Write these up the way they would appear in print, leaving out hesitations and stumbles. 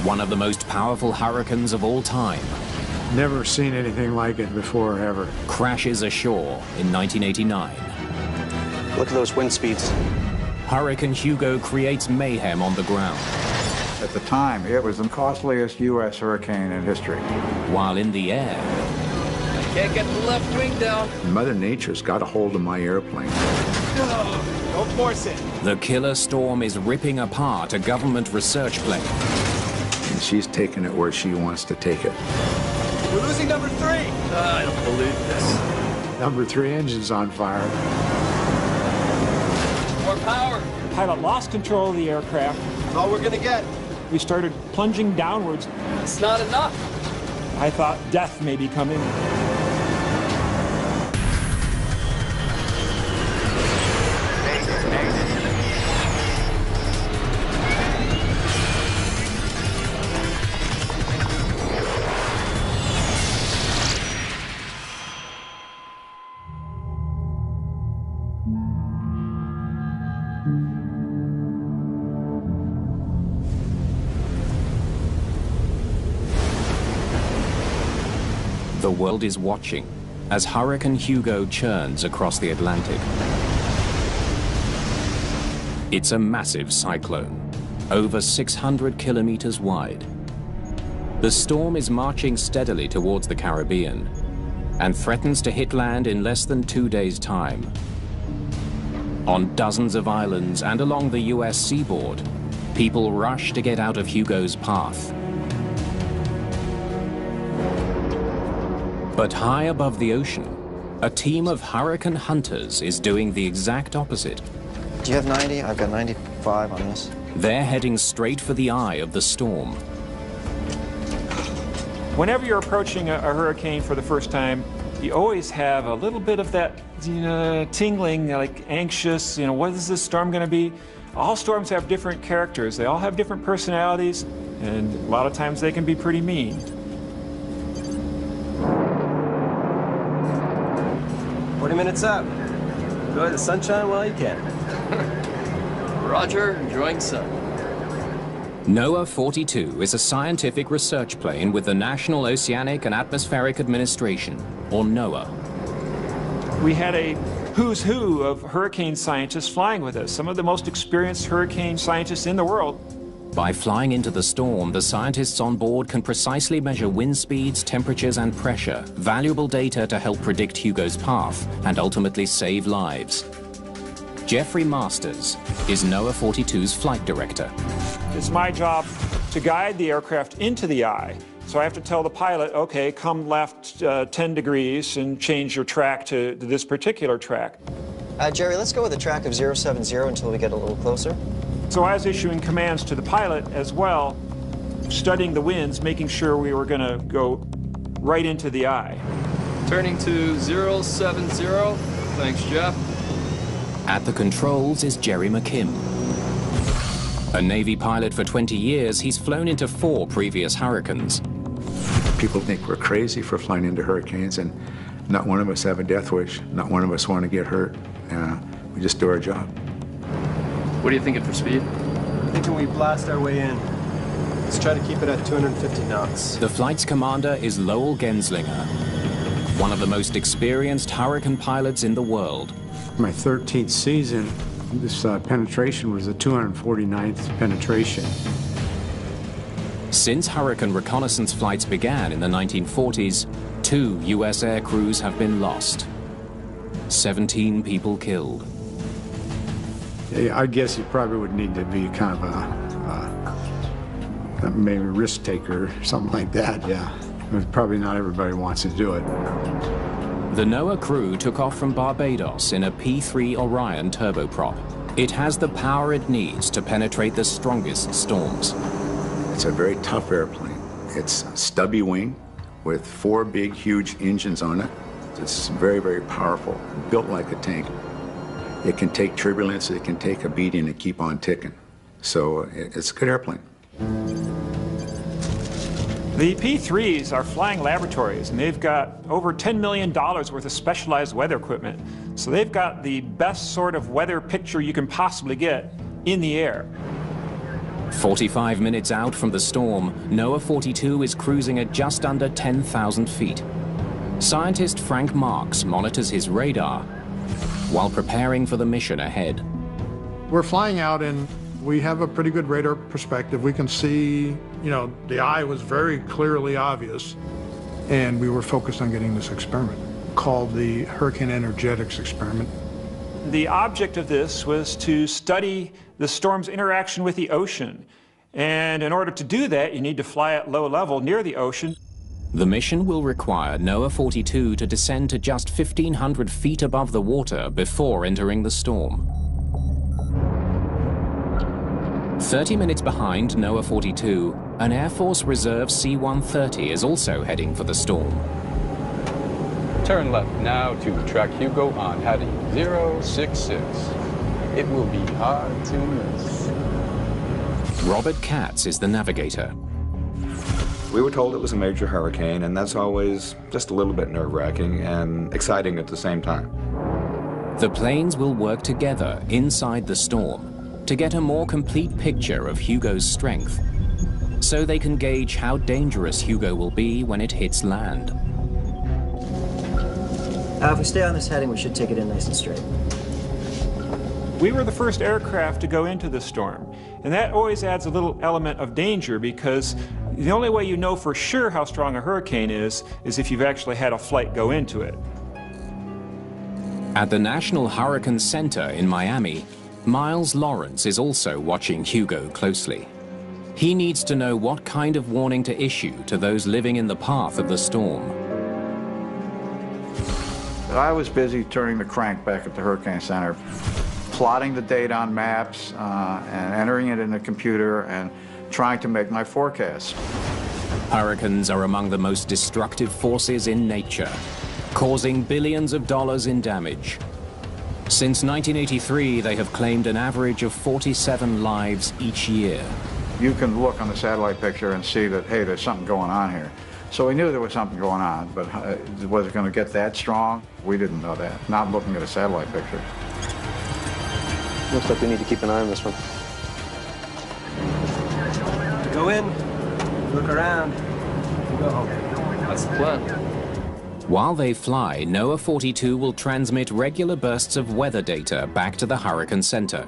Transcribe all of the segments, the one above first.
one of the most powerful hurricanes of all time, Never seen anything like it before, ever. crashes ashore in 1989. Look at those wind speeds. Hurricane Hugo creates mayhem on the ground, At the time, it was the costliest U.S. hurricane in history. while in the air, Can't get the left wing down. Mother Nature's got a hold of my airplane. Don't force it. the killer storm is ripping apart a government research plane. And she's taking it where she wants to take it. We're losing number 3. I don't believe this. Number 3 engine's on fire. More power. The pilot lost control of the aircraft. That's all we're gonna get. We started plunging downwards. It's not enough. I thought death may be coming. The world is watching as Hurricane Hugo churns across the Atlantic. It's a massive cyclone, over 600 kilometers wide. The storm is marching steadily towards the Caribbean and threatens to hit land in less than 2 days' time. On dozens of islands and along the US seaboard, people rush to get out of Hugo's path. But high above the ocean, a team of hurricane hunters is doing the exact opposite. Do you have 90? I've got 95 on this. They're heading straight for the eye of the storm. Whenever you're approaching a hurricane for the first time, you always have a little bit of that tingling, like anxious, what is this storm going to be? All storms have different characters. They all have different personalities, and a lot of times they can be pretty mean. 40 minutes out. Enjoy the sunshine while you can. Roger, enjoying sun. NOAA 42 is a scientific research plane with the National Oceanic and Atmospheric Administration, or NOAA. We had a who's who of hurricane scientists flying with us, some of the most experienced hurricane scientists in the world. By flying into the storm, the scientists on board can precisely measure wind speeds, temperatures, and pressure, valuable data to help predict Hugo's path and ultimately save lives. Jeffrey Masters is NOAA 42's flight director. It's my job to guide the aircraft into the eye. So I have to tell the pilot, okay, come left 10 degrees and change your track to this particular track. Jerry, let's go with a track of 070 until we get a little closer. So I was issuing commands to the pilot as well, studying the winds, making sure we were going to go right into the eye. Turning to 070. Thanks, Jeff. At the controls is Jerry McKim. A Navy pilot for 20 years, he's flown into 4 previous hurricanes. People think we're crazy for flying into hurricanes, and not one of us have a death wish. Not one of us want to get hurt. We just do our job. What are you thinking for speed? Thinking we blast our way in. Let's try to keep it at 250 knots. The flight's commander is Lowell Genslinger, one of the most experienced hurricane pilots in the world. My 13th season, this penetration was the 249th penetration. Since hurricane reconnaissance flights began in the 1940s, 2 US air crews have been lost. 17 people killed. Yeah, I guess you probably would need to be kind of a maybe a risk taker or something like that, yeah. But probably not everybody wants to do it. The NOAA crew took off from Barbados in a P-3 Orion turboprop. It has the power it needs to penetrate the strongest storms. It's a very tough airplane. It's a stubby wing with 4 big, huge engines on it. It's very, very powerful, built like a tank. It can take turbulence, it can take a beating and keep on ticking. So it's a good airplane. The P-3s are flying laboratories, and they've got over $10 million worth of specialized weather equipment. So they've got the best sort of weather picture you can possibly get in the air. 45 minutes out from the storm, NOAA 42 is cruising at just under 10,000 feet. Scientist Frank Marks monitors his radar while preparing for the mission ahead. We're flying out and we have a pretty good radar perspective. We can see, the eye was very clearly obvious, and we were focused on getting this experiment called the Hurricane Energetics Experiment. The object of this was to study the storm's interaction with the ocean. And in order to do that, you need to fly at low level near the ocean. The mission will require NOAA 42 to descend to just 1,500 feet above the water before entering the storm. 30 minutes behind NOAA 42, an Air Force Reserve C-130 is also heading for the storm. Turn left now to track Hugo on heading 066. It will be hard to miss. Robert Katz is the navigator. We were told it was a major hurricane, and that's always just a little bit nerve-wracking and exciting at the same time. The planes will work together inside the storm to get a more complete picture of Hugo's strength, so they can gauge how dangerous Hugo will be when it hits land. If we stay on this heading, we should take it in nice and straight. We were the first aircraft to go into the storm, and that always adds a little element of danger because the only way you know for sure how strong a hurricane is if you've actually had a flight go into it. At the National Hurricane Center in Miami, Miles Lawrence is also watching Hugo closely. He needs to know what kind of warning to issue to those living in the path of the storm. I was busy turning the crank back at the Hurricane Center, plotting the data on maps and entering it in the computer and trying to make my forecast. Hurricanes are among the most destructive forces in nature, causing billions of dollars in damage. Since 1983, they have claimed an average of 47 lives each year. You can look on the satellite picture and see that, hey, there's something going on here. So we knew there was something going on, but was it going to get that strong? We didn't know that, not looking at a satellite picture. Looks like we need to keep an eye on this one. Go in, look around, go home. That's the plan. While they fly, NOAA 42 will transmit regular bursts of weather data back to the Hurricane Center.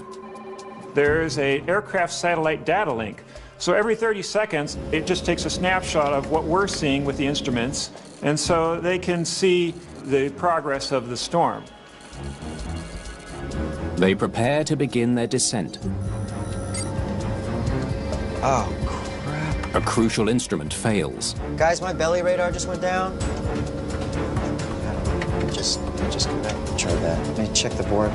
There's an aircraft satellite data link. So every 30 seconds, it just takes a snapshot of what we're seeing with the instruments, and so they can see the progress of the storm. They prepare to begin their descent. Oh, crap. A crucial instrument fails. Guys, my belly radar just went down. Just come back and try that. Let me check the board.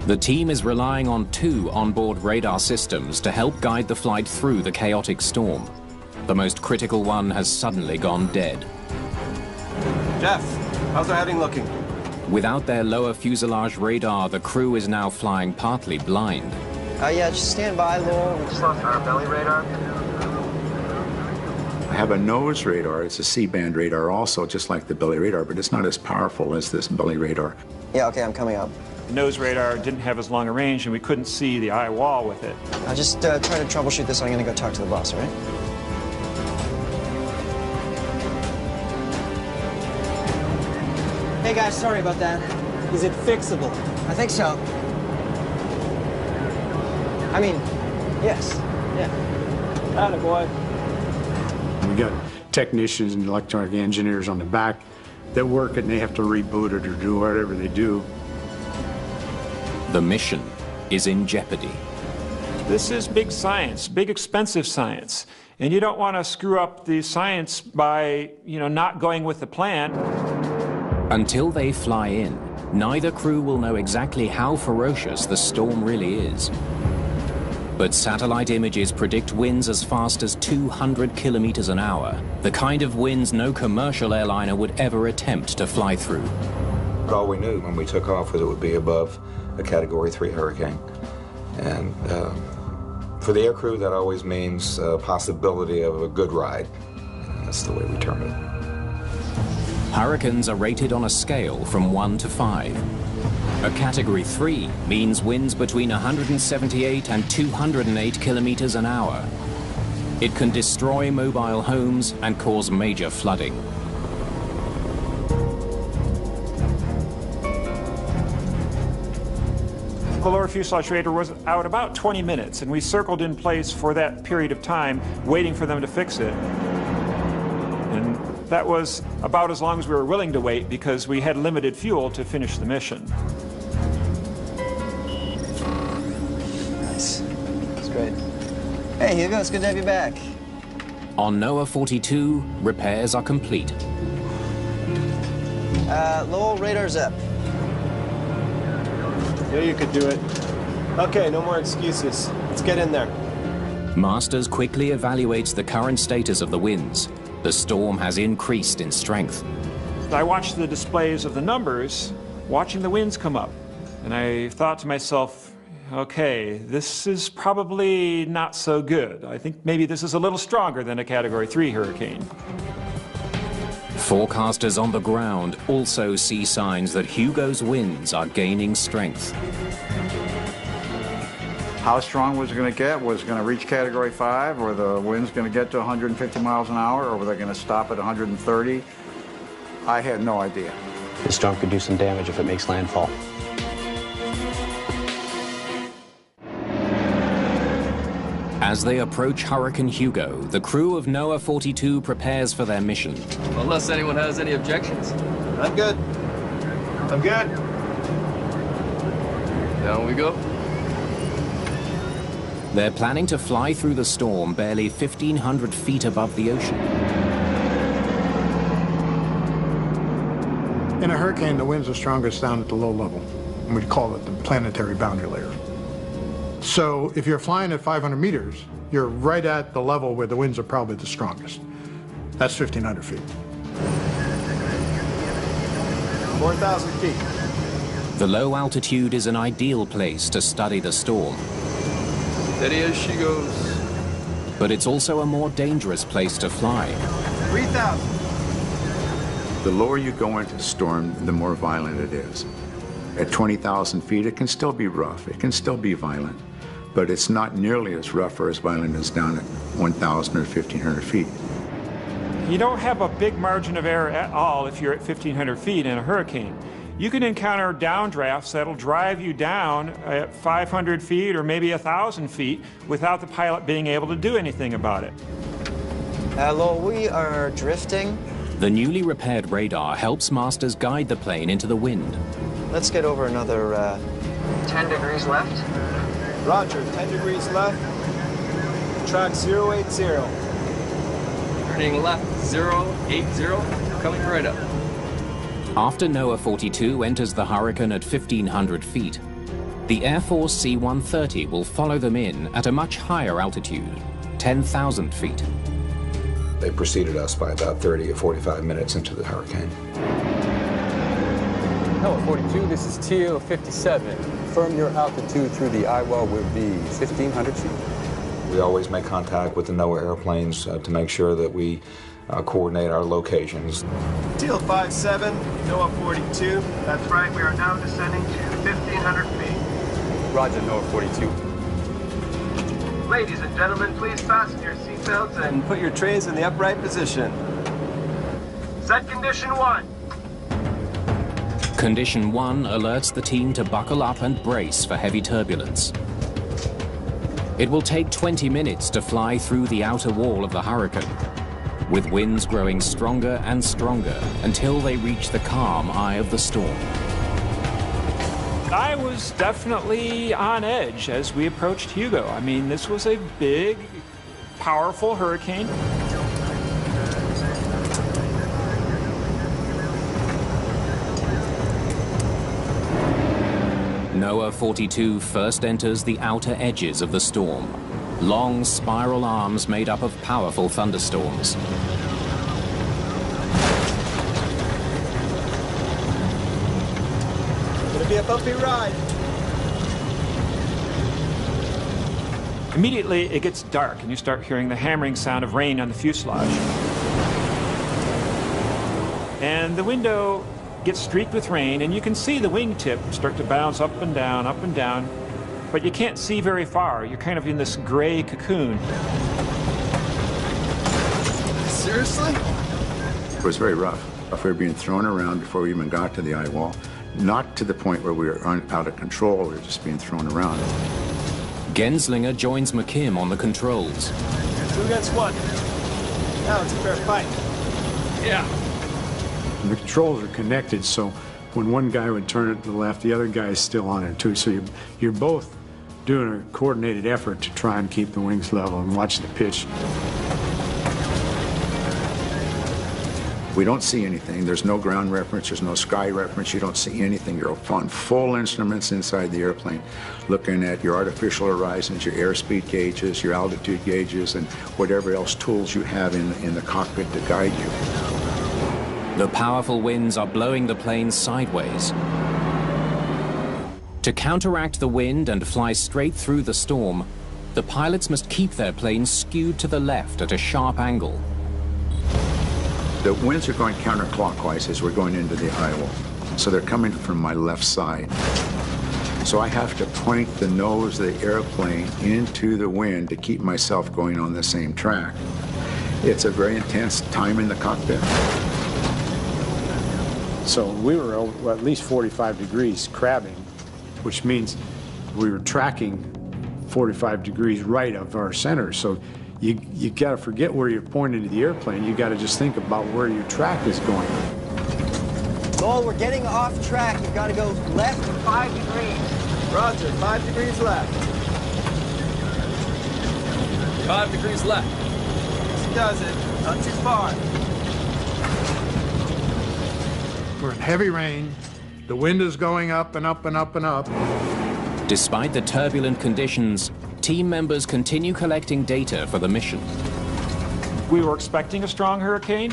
The team is relying on 2 onboard radar systems to help guide the flight through the chaotic storm. The most critical one has suddenly gone dead. Jeff, how's our heading looking? Without their lower fuselage radar, the crew is now flying partly blind. Yeah, just stand by, Lowell. We just lost our belly radar. I have a nose radar. It's a C-band radar also, just like the belly radar, but it's not as powerful as this belly radar. Yeah, okay, I'm coming up. The nose radar didn't have as long a range, and we couldn't see the eye wall with it. I'll just try to troubleshoot this. I'm going to go talk to the boss, all right? Hey, guys, sorry about that. Is it fixable? I think so. I mean, yes. Yeah. Attaboy. We got technicians and electronic engineers on the back that work it, and they have to reboot it or do whatever they do. The mission is in jeopardy. This is big science, big expensive science. And you don't want to screw up the science by, not going with the plan. Until they fly in, neither crew will know exactly how ferocious the storm really is. But satellite images predict winds as fast as 200 kilometers an hour, the kind of winds no commercial airliner would ever attempt to fly through. All we knew when we took off was it would be above a Category 3 hurricane. And for the aircrew, that always means a possibility of a good ride. And that's the way we term it. Hurricanes are rated on a scale from 1 to 5. A Category 3 means winds between 178 and 208 kilometers an hour. It can destroy mobile homes and cause major flooding. The lower fuselage radar was out about 20 minutes, and we circled in place for that period of time, waiting for them to fix it. And that was about as long as we were willing to wait because we had limited fuel to finish the mission. Nice. That's great. Hey, Hugo, it's good to have you back. On NOAA 42, repairs are complete. Lowell, radar's up. Yeah, you could do it. Okay, no more excuses. Let's get in there. Masters quickly evaluates the current status of the winds. The storm has increased in strength. I watched the displays of the numbers, watching the winds come up, and I thought to myself, okay, this is probably not so good. I think maybe this is a little stronger than a Category 3 hurricane. Forecasters on the ground also see signs that Hugo's winds are gaining strength. How strong was it going to get? Was it going to reach Category 5? Were the winds going to get to 150 miles an hour? Or were they going to stop at 130? I had no idea. The storm could do some damage if it makes landfall. As they approach Hurricane Hugo, the crew of NOAA 42 prepares for their mission. Unless anyone has any objections. I'm good. I'm good. Down we go. They're planning to fly through the storm barely 1,500 feet above the ocean. In a hurricane, the winds are strongest down at the low level, and we call it the planetary boundary layer. So if you're flying at 500 meters, you're right at the level where the winds are probably the strongest. That's 1,500 feet. 4,000 feet. The low altitude is an ideal place to study the storm. Steady as she goes. But it's also a more dangerous place to fly. 3,000. The lower you go into the storm, the more violent it is. At 20,000 feet, it can still be rough. It can still be violent. But it's not nearly as rough or as violent as down at 1,000 or 1,500 feet. You don't have a big margin of error at all if you're at 1,500 feet in a hurricane. You can encounter downdrafts that'll drive you down at 500 feet or maybe 1,000 feet without the pilot being able to do anything about it. Lowell, we are drifting. The newly repaired radar helps Masters guide the plane into the wind. Let's get over another 10 degrees left. Roger, 10 degrees left. Track 080. Turning left, 080, coming right up. After NOAA 42 enters the hurricane at 1,500 feet, the Air Force C-130 will follow them in at a much higher altitude, 10,000 feet. They preceded us by about 30 or 45 minutes into the hurricane. NOAA 42, this is Teal 57. Confirm your altitude through the eyewall will be 1,500 feet. We always make contact with the NOAA airplanes to make sure that we coordinate our locations. Teal 57, NOAA 42. That's right, we are now descending to 1,500 feet. Roger, NOAA 42. Ladies and gentlemen, please fasten your seatbelts and put your trays in the upright position. Set condition 1. Condition 1 alerts the team to buckle up and brace for heavy turbulence. It will take 20 minutes to fly through the outer wall of the hurricane, with winds growing stronger and stronger until they reach the calm eye of the storm. I was definitely on edge as we approached Hugo. I mean, this was a big, powerful hurricane. NOAA 42 first enters the outer edges of the storm, long spiral arms made up of powerful thunderstorms. Gonna be a bumpy ride. Immediately, it gets dark, and you start hearing the hammering sound of rain on the fuselage. And the window gets streaked with rain, and you can see the wingtip start to bounce up and down, but you can't see very far. You're kind of in this gray cocoon. Seriously? It was very rough. We were being thrown around before we even got to the eye wall. Not to the point where we were out of control, we were just being thrown around. Genslinger joins McKim on the controls. 2 against 1. Now it's a fair fight. Yeah. And the controls are connected, so when one guy would turn it to the left, the other guy is still on it too. So you're both doing a coordinated effort to try and keep the wings level and watch the pitch. We don't see anything. There's no ground reference. There's no sky reference. You don't see anything. You're on full instruments inside the airplane, looking at your artificial horizons, your airspeed gauges, your altitude gauges, and whatever else tools you have in the cockpit to guide you. The powerful winds are blowing the plane sideways. To counteract the wind and fly straight through the storm, the pilots must keep their plane skewed to the left at a sharp angle. The winds are going counterclockwise as we're going into the eye wall. So they're coming from my left side. So I have to point the nose of the airplane into the wind to keep myself going on the same track. It's a very intense time in the cockpit. So we were at least 45 degrees crabbing, which means we were tracking 45 degrees right of our center. So you got to forget where you're pointing to the airplane. You got to just think about where your track is going. Lowell, we're getting off track. You've got to go left 5 degrees. Roger, 5 degrees left. 5 degrees left. This does it. Not too far. We're in heavy rain. The wind is going up and up and up and up. Despite the turbulent conditions, team members continue collecting data for the mission. We were expecting a strong hurricane,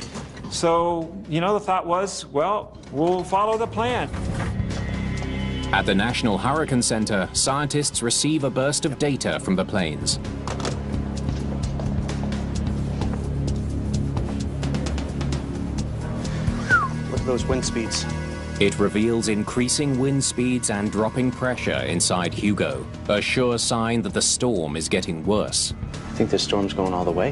so, the thought was, well, we'll follow the plan. At the National Hurricane Center, scientists receive a burst of data from the planes. Look at those wind speeds. It reveals increasing wind speeds and dropping pressure inside Hugo, a sure sign that the storm is getting worse. I think this storm's going all the way.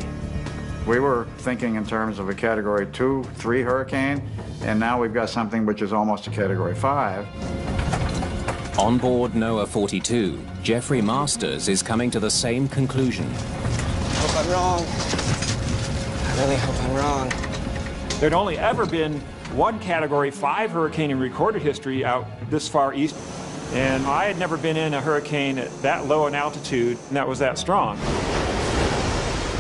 We were thinking in terms of a Category 2, 3 hurricane, and now we've got something which is almost a Category 5. On board NOAA 42, Jeffrey Masters is coming to the same conclusion. Hope I'm wrong. I really hope I'm wrong. There'd only ever been one Category 5 hurricane in recorded history out this far east, and I had never been in a hurricane at that low an altitude and that was that strong.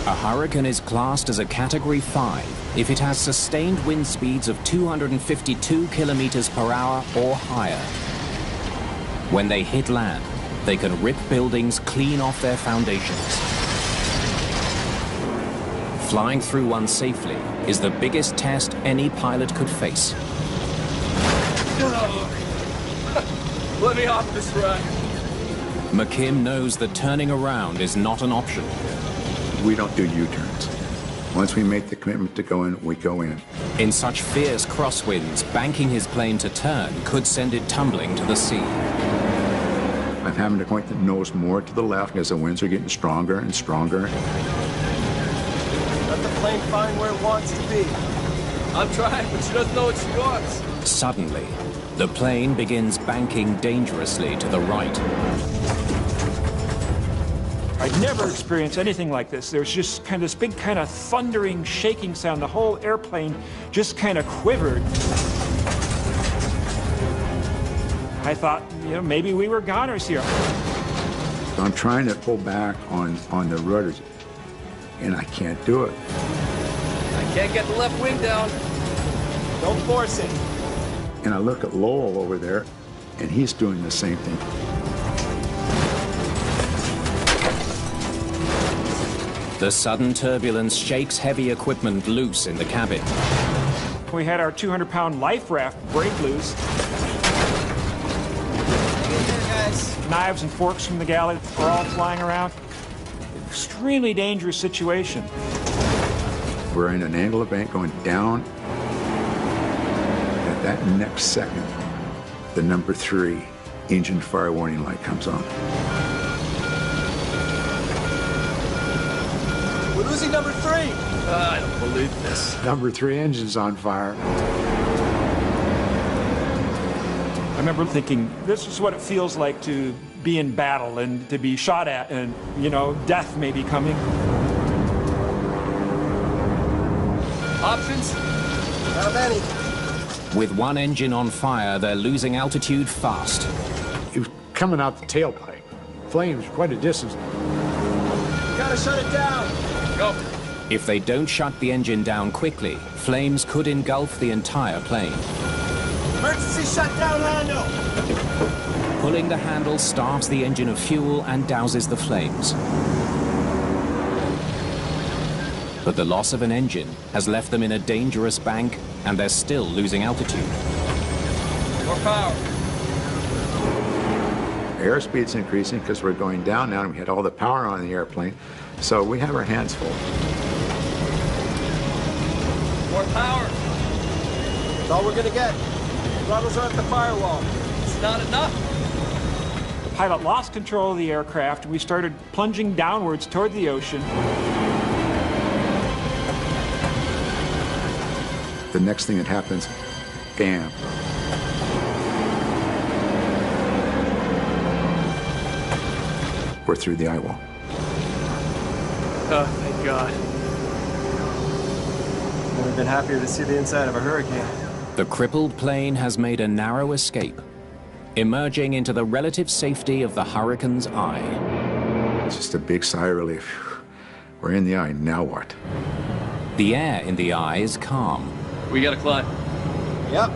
A hurricane is classed as a Category 5 if it has sustained wind speeds of 252 kilometers per hour or higher. When they hit land, they can rip buildings clean off their foundations. Flying through one safely is the biggest test any pilot could face. Let me off this ride. McKim knows that turning around is not an option. We don't do U-turns. Once we make the commitment to go in, we go in. In such fierce crosswinds, banking his plane to turn could send it tumbling to the sea. I'm having to point the nose more to the left as the winds are getting stronger and stronger. Let the plane find where it wants to be. I'm trying, but she doesn't know what she wants. Suddenly, the plane begins banking dangerously to the right. I'd never experienced anything like this. There was just kind of this big kind of thundering, shaking sound. The whole airplane just kind of quivered. I thought, maybe we were goners here. I'm trying to pull back on the rudders, and I can't do it. I can't get the left wing down. Don't force it. And I look at Lowell over there, and he's doing the same thing. The sudden turbulence shakes heavy equipment loose in the cabin. We had our 200-pound life raft break loose. Knives and forks from the galley were all flying around. Extremely dangerous situation. We're in an angle of bank going down at That next second, the number 3 engine fire warning light comes on. We're losing number 3. I don't believe this. Number 3 engine's on fire. I remember thinking, this is what it feels like to be in battle and to be shot at, and, you know, death may be coming. Options? Not many. With one engine on fire, they're losing altitude fast. It was coming out the tailpipe. Flames quite a distance. You gotta shut it down. Go. If they don't shut the engine down quickly, flames could engulf the entire plane. Emergency shutdown handle. Pulling the handle starves the engine of fuel and douses the flames. But the loss of an engine has left them in a dangerous bank, and they're still losing altitude. More power. Airspeed's increasing because we're going down now, and we had all the power on the airplane, so we have our hands full. More power. That's all we're gonna get. Throttles are at the firewall. It's not enough. The pilot lost control of the aircraft, and we started plunging downwards toward the ocean. The next thing that happens, bam. We're through the eye wall. Oh, thank God. Never been happier to see the inside of a hurricane. The crippled plane has made a narrow escape, emerging into the relative safety of the hurricane's eye. It's just a big sigh of relief. We're in the eye, now what? The air in the eye is calm. We gotta climb. Yep.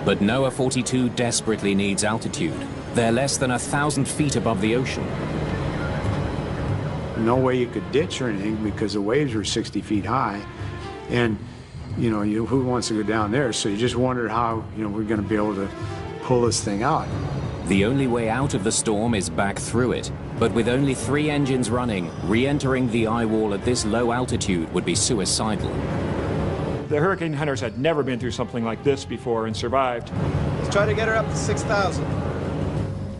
But NOAA 42 desperately needs altitude. They're less than 1,000 feet above the ocean. No way you could ditch or anything because the waves were 60 feet high. And, you know, who wants to go down there? So you just wondered how, you know, we're going to be able to pull this thing out. The only way out of the storm is back through it. But with only 3 engines running, re-entering the eye wall at this low altitude would be suicidal. The hurricane hunters had never been through something like this before and survived. Let's try to get her up to 6,000.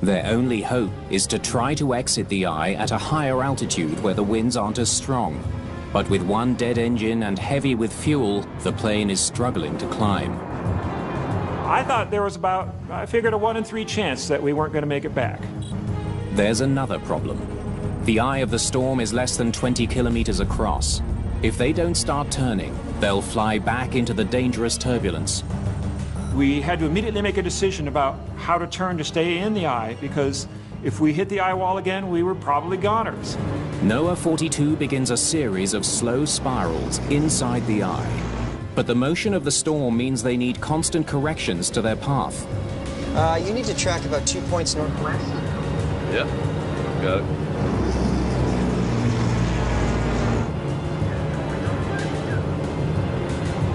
Their only hope is to try to exit the eye at a higher altitude where the winds aren't as strong. But with one dead engine and heavy with fuel, the plane is struggling to climb. I thought there was about, I figured a 1 in 3 chance that we weren't going to make it back. There's another problem. The eye of the storm is less than 20 kilometers across. If they don't start turning, they'll fly back into the dangerous turbulence. We had to immediately make a decision about how to turn to stay in the eye, because if we hit the eye wall again, we were probably goners. NOAA 42 begins a series of slow spirals inside the eye. But the motion of the storm means they need constant corrections to their path. You need to track about 2 points northwest. Yeah, got it.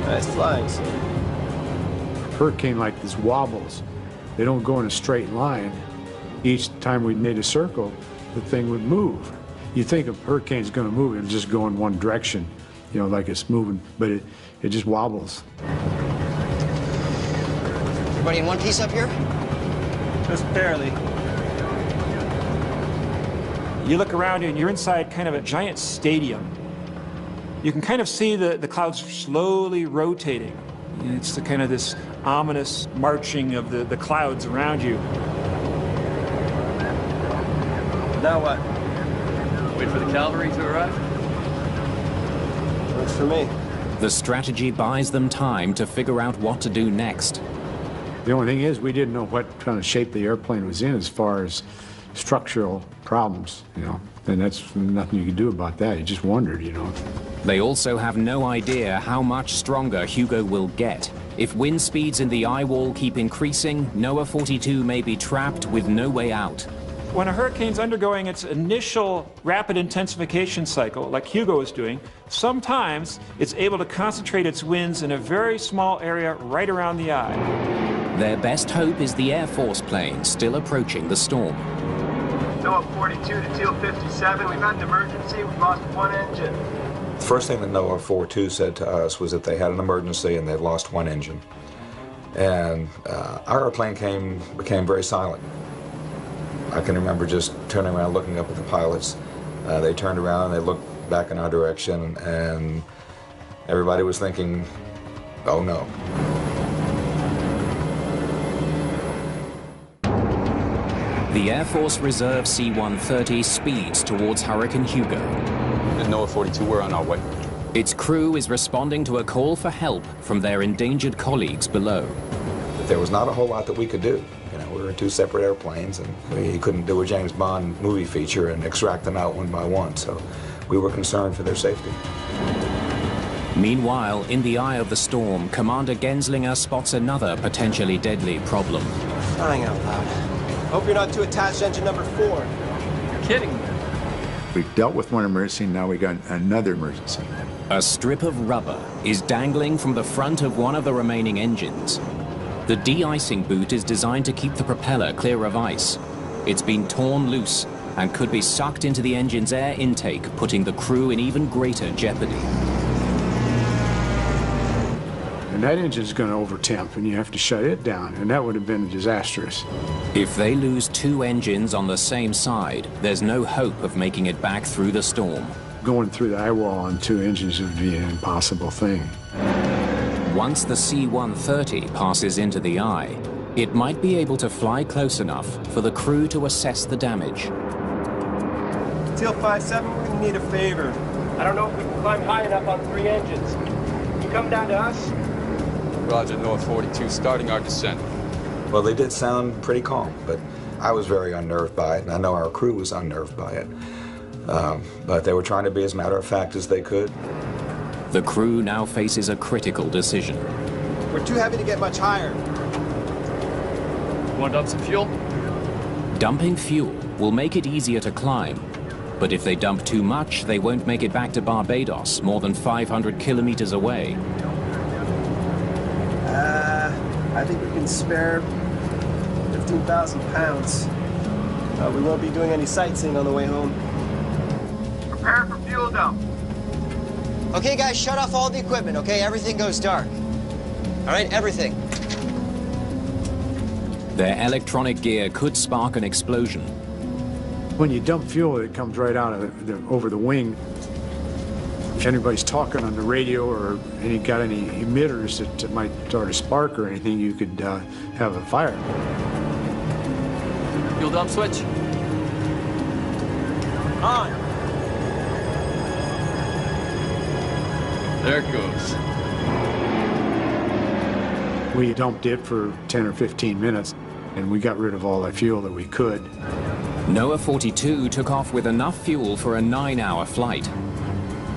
Nice flying, sir. Hurricane like this wobbles. They don't go in a straight line. Each time we made a circle, the thing would move. You think a hurricane's going to move and just go in one direction, you know, like it's moving, but it just wobbles. Everybody in one piece up here? Just barely. You look around you and you're inside kind of a giant stadium. You can kind of see the clouds slowly rotating. It's the kind of this ominous marching of the clouds around you. Now what? Wait for the cavalry to arrive? Works for me. The strategy buys them time to figure out what to do next. The only thing is we didn't know what kind of shape the airplane was in as far as structural problems, you know, and that's nothing you could do about that. You just wondered, you know. They also have no idea how much stronger Hugo will get. If wind speeds in the eye wall keep increasing, NOAA 42 may be trapped with no way out. When a hurricane's undergoing its initial rapid intensification cycle, like Hugo is doing, sometimes it's able to concentrate its winds in a very small area right around the eye. Their best hope is the Air Force plane still approaching the storm. NOAA 42 to Teal 57, we've had an emergency, we've lost 1 engine. The first thing that NOAA 42 said to us was that they had an emergency and they'd lost 1 engine. And our airplane became very silent. I can remember just turning around, looking up at the pilots. They turned around, they looked back in our direction, and everybody was thinking, oh no. The Air Force Reserve C-130 speeds towards Hurricane Hugo. The NOAA 42, we're on our way. Its crew is responding to a call for help from their endangered colleagues below. There was not a whole lot that we could do. You know, we were in two separate airplanes, and we couldn't do a James Bond movie feature and extract them out one by one, so we were concerned for their safety. Meanwhile, in the eye of the storm, Commander Genslinger spots another potentially deadly problem. Crying out loud. Hope you're not too attached to engine number 4. You're kidding me. We've dealt with one emergency, now we got another emergency. A strip of rubber is dangling from the front of one of the remaining engines. The de-icing boot is designed to keep the propeller clear of ice. It's been torn loose and could be sucked into the engine's air intake, putting the crew in even greater jeopardy. And that engine's going to overtemp, and you have to shut it down, and that would have been disastrous. If they lose two engines on the same side, there's no hope of making it back through the storm. Going through the eye wall on two engines would be an impossible thing. Once the C-130 passes into the eye, it might be able to fly close enough for the crew to assess the damage. Teal 5-7, we're going to need a favor. I don't know if we can climb high enough on 3 engines. Can you come down to us? Roger, NOAA 42, starting our descent. Well, they did sound pretty calm, but I was very unnerved by it, and I know our crew was unnerved by it. But they were trying to be as matter-of-fact as they could. The crew now faces a critical decision. We're too heavy to get much higher. Want to dump some fuel? Dumping fuel will make it easier to climb, but if they dump too much, they won't make it back to Barbados, more than 500 kilometers away. I think we can spare 15,000 pounds. We won't be doing any sightseeing on the way home. Prepare for fuel dump. Okay, guys, shut off all the equipment, okay? Everything goes dark. All right, everything. Their electronic gear could spark an explosion. When you dump fuel, it comes right out of over the wing. If anybody's talking on the radio or got any emitters that might start a spark or anything, you could have a fire. Fuel dump switch. On. There it goes. We dumped it for 10 or 15 minutes, and we got rid of all the fuel that we could. NOAA 42 took off with enough fuel for a 9-hour flight.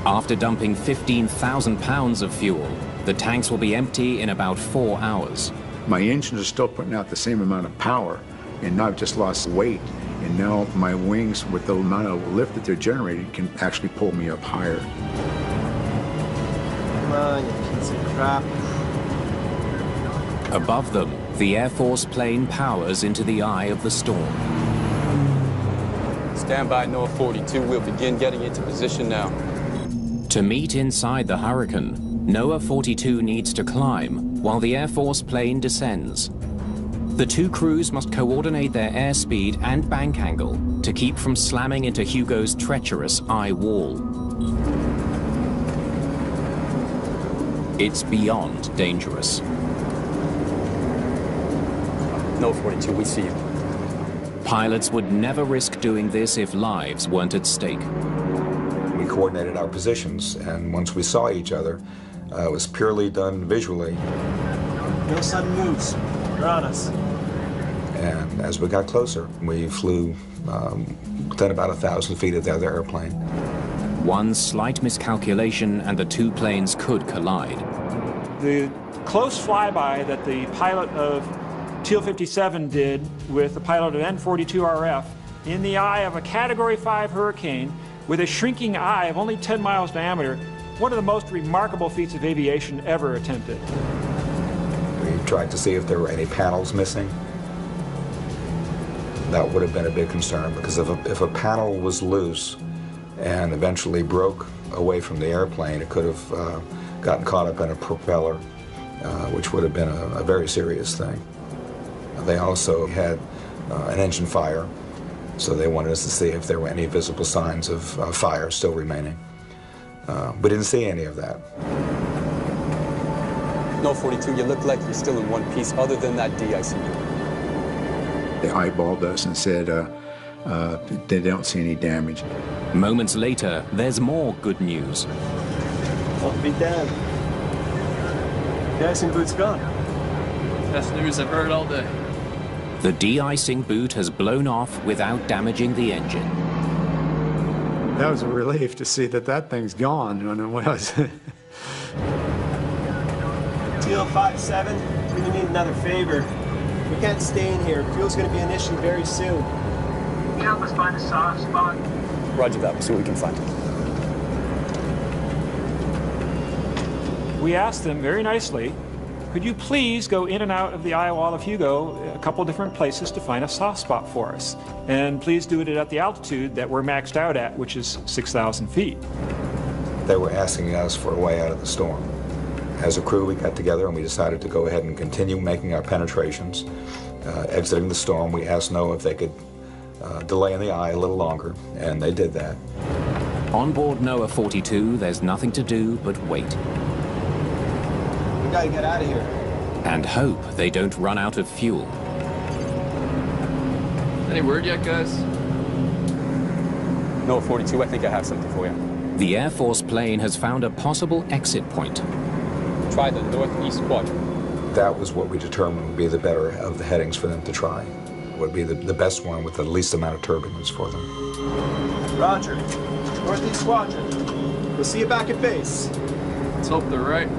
After dumping 15,000 pounds of fuel, the tanks will be empty in about 4 hours. My engines are still putting out the same amount of power, and now I've just lost weight. And now my wings, with the amount of lift that they're generating, can actually pull me up higher. Come on, you piece of crap. Above them, the Air Force plane powers into the eye of the storm. Stand by, NOAA 42, we'll begin getting into position now. To meet inside the hurricane, NOAA 42 needs to climb while the Air Force plane descends. The two crews must coordinate their airspeed and bank angle to keep from slamming into Hugo's treacherous eye wall. It's beyond dangerous. NOAA 42, we see you. Pilots would never risk doing this if lives weren't at stake. We coordinated our positions, and once we saw each other, it was purely done visually. No sudden moves. They're on us. And as we got closer, we flew within about 1,000 feet of the other airplane. One slight miscalculation and the two planes could collide. The close flyby that the pilot of Teal 57 did with the pilot of N42RF in the eye of a Category 5 hurricane with a shrinking eye of only 10 miles diameter, one of the most remarkable feats of aviation ever attempted. We tried to see if there were any panels missing. That would have been a big concern, because if a panel was loose and eventually broke away from the airplane, it could have gotten caught up in a propeller which would have been a very serious thing. They also had an engine fire, so they wanted us to see if there were any visible signs of fire still remaining. We didn't see any of that. No, 42, you look like you're still in one piece other than that de-icing. They eyeballed us and said they don't see any damage. Moments later, there's more good news. Won't be damned. The icing boot's gone. Best news I've heard all day. The de-icing boot has blown off without damaging the engine. That was a relief to see that that thing's gone when it was. Teal 5-7, we need another favor. We can't stay in here. Fuel's going to be an issue very soon. Can you help us find a soft spot? Roger that. We'll see what we can find. We asked them very nicely, could you please go in and out of the eye wall of Hugo a couple different places to find a soft spot for us? And please do it at the altitude that we're maxed out at, which is 6,000 feet. They were asking us for a way out of the storm. As a crew, we got together and we decided to go ahead and continue making our penetrations. Exiting the storm, we asked NOAA if they could delay in the eye a little longer, and they did that. On board NOAA 42, there's nothing to do but wait. We gotta get out of here. And hope they don't run out of fuel. Any word yet, guys? No, 42, I think I have something for you. The Air Force plane has found a possible exit point. Try the northeast quadrant. That was what we determined would be the better of the headings for them to try. It would be the best one with the least amount of turbulence for them. Roger. Northeast quadrant. We'll see you back at base. Let's hope they're right.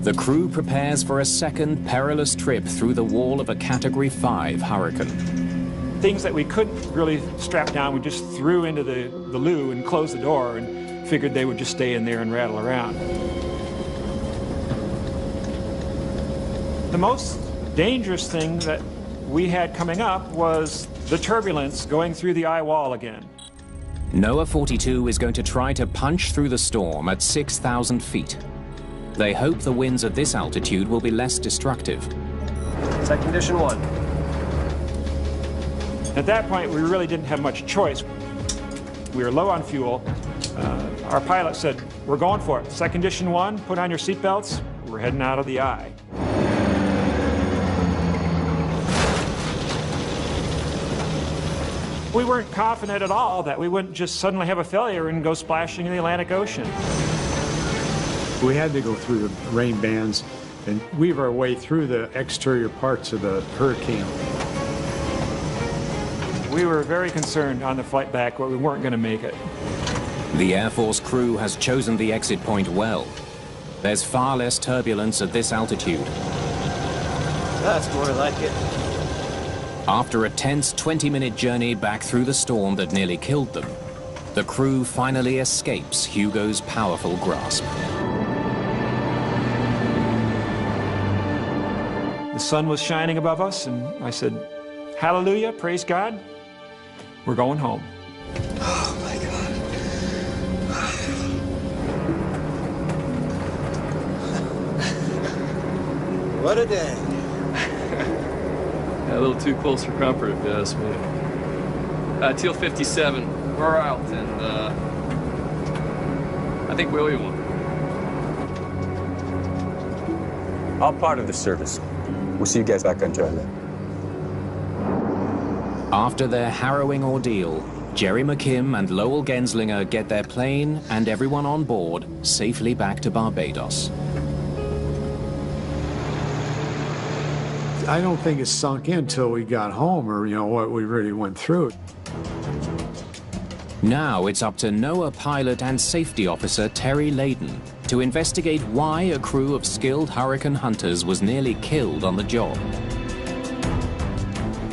The crew prepares for a second perilous trip through the wall of a Category 5 hurricane. Things that we couldn't really strap down, we just threw into the loo and closed the door and figured they would just stay in there and rattle around. The most dangerous thing that we had coming up was the turbulence going through the eye wall again. NOAA 42 is going to try to punch through the storm at 6,000 feet. They hope the winds at this altitude will be less destructive. Set condition 1. At that point, we really didn't have much choice. We were low on fuel. Our pilot said, we're going for it. Set condition 1, put on your seatbelts. We're heading out of the eye. We weren't confident at all that we wouldn't just suddenly have a failure and go splashing in the Atlantic Ocean. We had to go through the rain bands and weave our way through the exterior parts of the hurricane. We were very concerned on the flight back that we weren't going to make it. The Air Force crew has chosen the exit point well. There's far less turbulence at this altitude. That's more like it. After a tense 20-minute journey back through the storm that nearly killed them, the crew finally escapes Hugo's powerful grasp. The sun was shining above us, and I said, hallelujah, praise God, we're going home. Oh, my God. What a day. Yeah, a little too close for comfort, if you ask me. Teal 57, we're out, and I think we owe you one. All part of the service. We'll see you guys back on dry land. After their harrowing ordeal, Jerry McKim and Lowell Genslinger get their plane and everyone on board safely back to Barbados. I don't think it sunk in until we got home or, what we really went through. Now it's up to NOAA pilot and safety officer Terry Layden to investigate why a crew of skilled hurricane hunters was nearly killed on the job.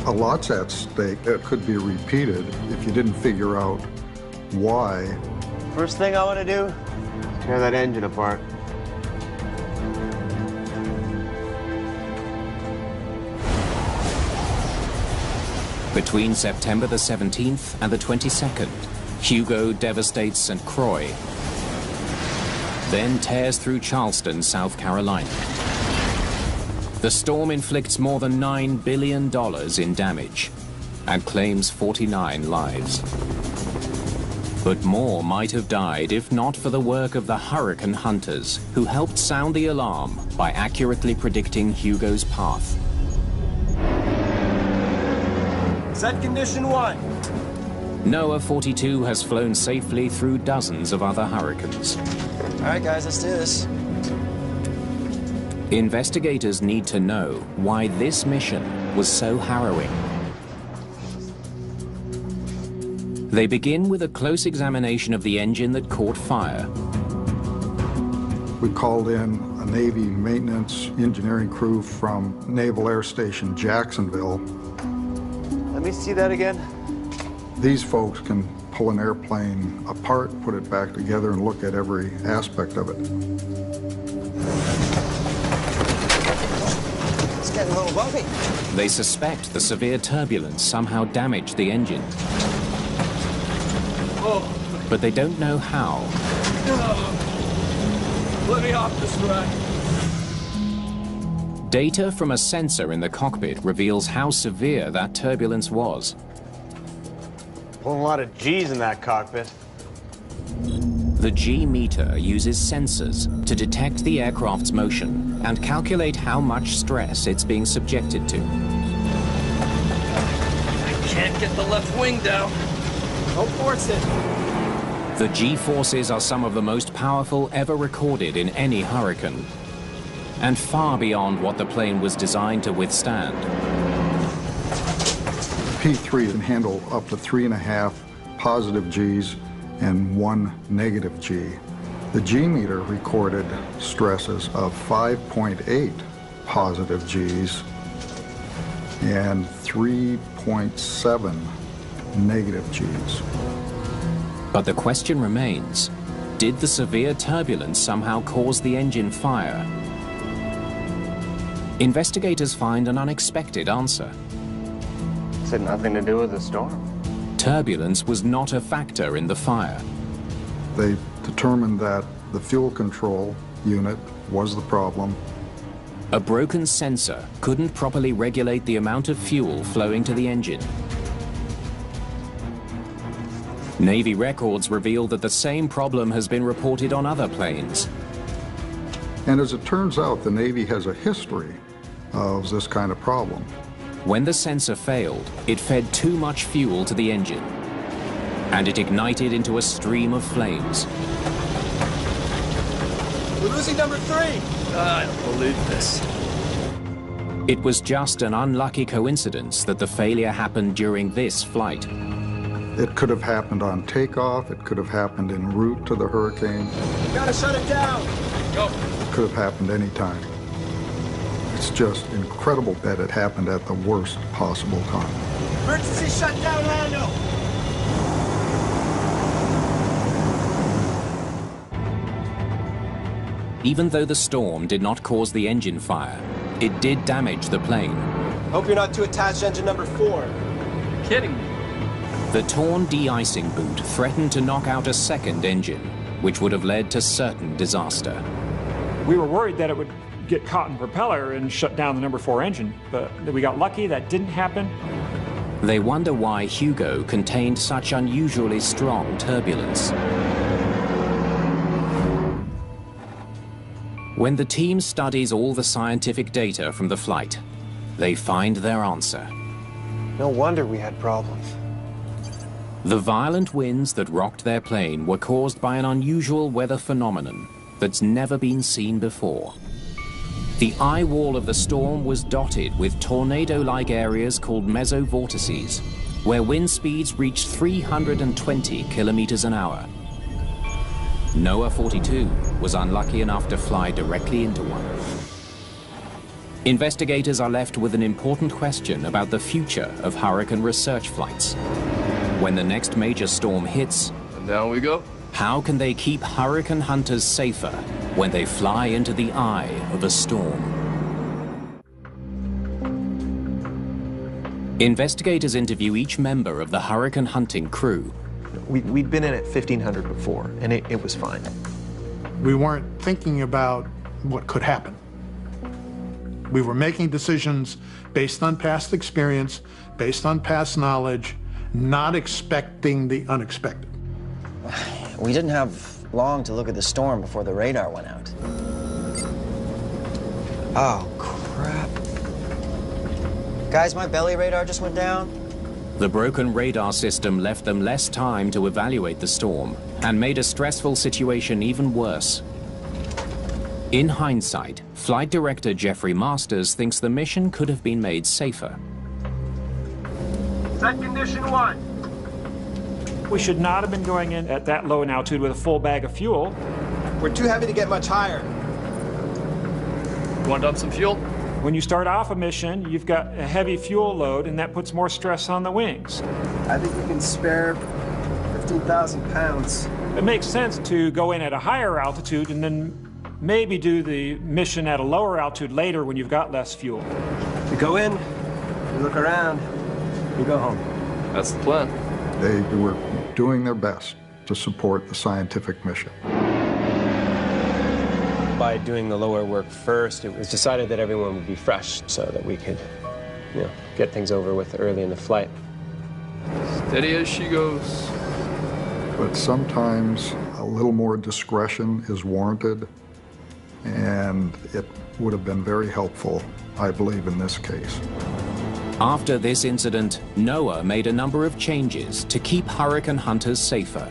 A lot's at stake that could be repeated if you didn't figure out why. First thing I want to do, tear that engine apart. Between September the 17th and the 22nd, Hugo devastates St. Croix. then tears through Charleston, South Carolina. The storm inflicts more than $9 billion in damage and claims 49 lives. But more might have died if not for the work of the hurricane hunters, who helped sound the alarm by accurately predicting Hugo's path. Set condition 1. NOAA 42 has flown safely through dozens of other hurricanes. All right, guys, let's do this. Investigators need to know why this mission was so harrowing. They begin with a close examination of the engine that caught fire. We called in a Navy maintenance engineering crew from Naval Air Station Jacksonville. Let me see that again. These folks can pull an airplane apart, put it back together, and look at every aspect of it. It's getting a little bumpy. They suspect the severe turbulence somehow damaged the engine. Oh. But they don't know how. Let me off this ride. Data from a sensor in the cockpit reveals how severe that turbulence was. Pulling a lot of G's in that cockpit. The G meter uses sensors to detect the aircraft's motion and calculate how much stress it's being subjected to. I can't get the left wing down. Don't force it. The G-forces are some of the most powerful ever recorded in any hurricane, and far beyond what the plane was designed to withstand. P3 can handle up to 3.5 positive Gs and 1 negative G. The G meter recorded stresses of 5.8 positive Gs and 3.7 negative Gs. But the question remains, did the severe turbulence somehow cause the engine fire? Investigators find an unexpected answer. It had nothing to do with the storm. Turbulence was not a factor in the fire. They determined that the fuel control unit was the problem. A broken sensor couldn't properly regulate the amount of fuel flowing to the engine. Navy records reveal that the same problem has been reported on other planes. And as it turns out, the Navy has a history of this kind of problem. When the sensor failed, it fed too much fuel to the engine, and it ignited into a stream of flames. We're losing number 3. I don't believe this. It was just an unlucky coincidence that the failure happened during this flight. It could have happened on takeoff, it could have happened en route to the hurricane. We gotta shut it down. Go. It could have happened anytime. It's just incredible that it happened at the worst possible time. Emergency shutdown, Lando. Even though the storm did not cause the engine fire, it did damage the plane. Hope you're not too attached to engine number 4. Kidding me. The torn de-icing boot threatened to knock out a second engine, which would have led to certain disaster. We were worried that it would get caught in propeller and shut down the number 4 engine, but we got lucky. That didn't happen. They wonder why Hugo contained such unusually strong turbulence. When the team studies all the scientific data from the flight, they find their answer. No wonder we had problems. The violent winds that rocked their plane were caused by an unusual weather phenomenon that's never been seen before. The eye wall of the storm was dotted with tornado-like areas called mesovortices, where wind speeds reached 320 kilometers an hour. NOAA 42 was unlucky enough to fly directly into one. Investigators are left with an important question about the future of hurricane research flights. When the next major storm hits, And down we go. how can they keep hurricane hunters safer when they fly into the eye of a storm? Investigators interview each member of the hurricane hunting crew. We'd been in at 1500 before, and it was fine. We weren't thinking about what could happen. We were making decisions based on past experience, based on past knowledge, not expecting the unexpected. We didn't have long to look at the storm before the radar went out. Oh, crap. Guys, my belly radar just went down. The broken radar system left them less time to evaluate the storm and made a stressful situation even worse. In hindsight, Flight Director Jeffrey Masters thinks the mission could have been made safer. Set condition 1. We should not have been going in at that low an altitude with a full bag of fuel. We're too heavy to get much higher. You want to dump some fuel? When you start off a mission, you've got a heavy fuel load, and that puts more stress on the wings. I think we can spare 15,000 pounds. It makes sense to go in at a higher altitude and then maybe do the mission at a lower altitude later when you've got less fuel. We go in, we look around, we go home. That's the plan. They were doing their best to support the scientific mission. By doing the lower work first, it was decided that everyone would be fresh so that we could, get things over with early in the flight. Steady as she goes. But sometimes a little more discretion is warranted, and it would have been very helpful, I believe, in this case. After this incident, NOAA made a number of changes to keep hurricane hunters safer.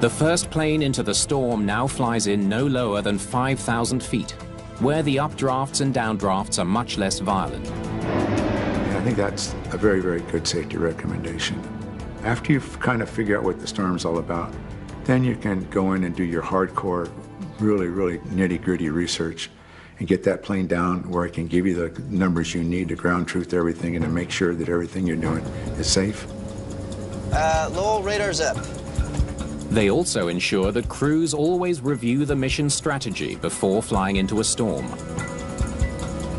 The first plane into the storm now flies in no lower than 5,000 feet, where the updrafts and downdrafts are much less violent. I think that's a very, very good safety recommendation. After you kind of figure out what the storm's all about, then you can go in and do your hardcore, really, really nitty-gritty research and get that plane down where it can give you the numbers you need to ground truth everything and to make sure that everything you're doing is safe. Lowell, radar's up. They also ensure that crews always review the mission strategy before flying into a storm.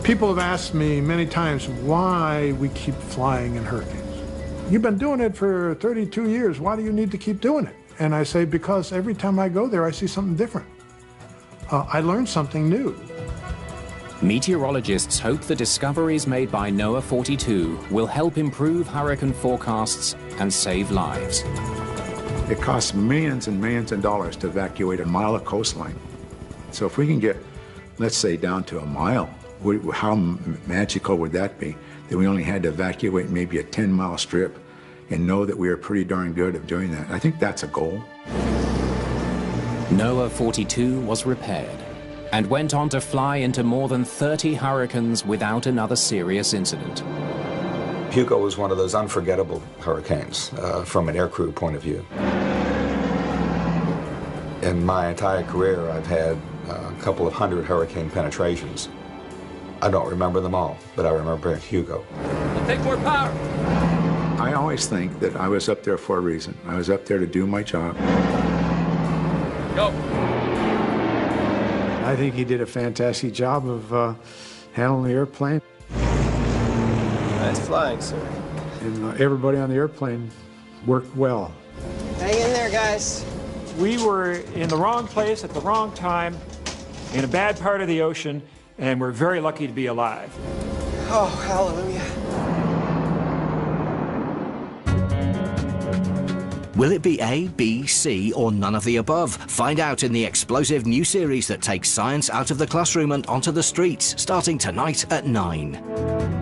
People have asked me many times why we keep flying in hurricanes. You've been doing it for 32 years. Why do you need to keep doing it? And I say, because every time I go there, I see something different. I learned something new. Meteorologists hope the discoveries made by NOAA 42 will help improve hurricane forecasts and save lives. It costs millions and millions of dollars to evacuate a mile of coastline. So if we can get, let's say, down to a mile, how magical would that be? That we only had to evacuate maybe a 10-mile strip and know that we are pretty darn good at doing that. I think that's a goal. NOAA 42 was repaired and went on to fly into more than 30 hurricanes without another serious incident. Hugo was one of those unforgettable hurricanes from an aircrew point of view. In my entire career, I've had a couple of hundred hurricane penetrations. I don't remember them all, but I remember Hugo. Take more power. I always think that I was up there for a reason. I was up there to do my job. Go. I think he did a fantastic job of handling the airplane. Nice flying, sir. And everybody on the airplane worked well. Hang in there, guys. We were in the wrong place at the wrong time, in a bad part of the ocean, and we're very lucky to be alive. Oh, hallelujah. Will it be A, B, C, or none of the above? Find out in the explosive new series that takes science out of the classroom and onto the streets, starting tonight at 9.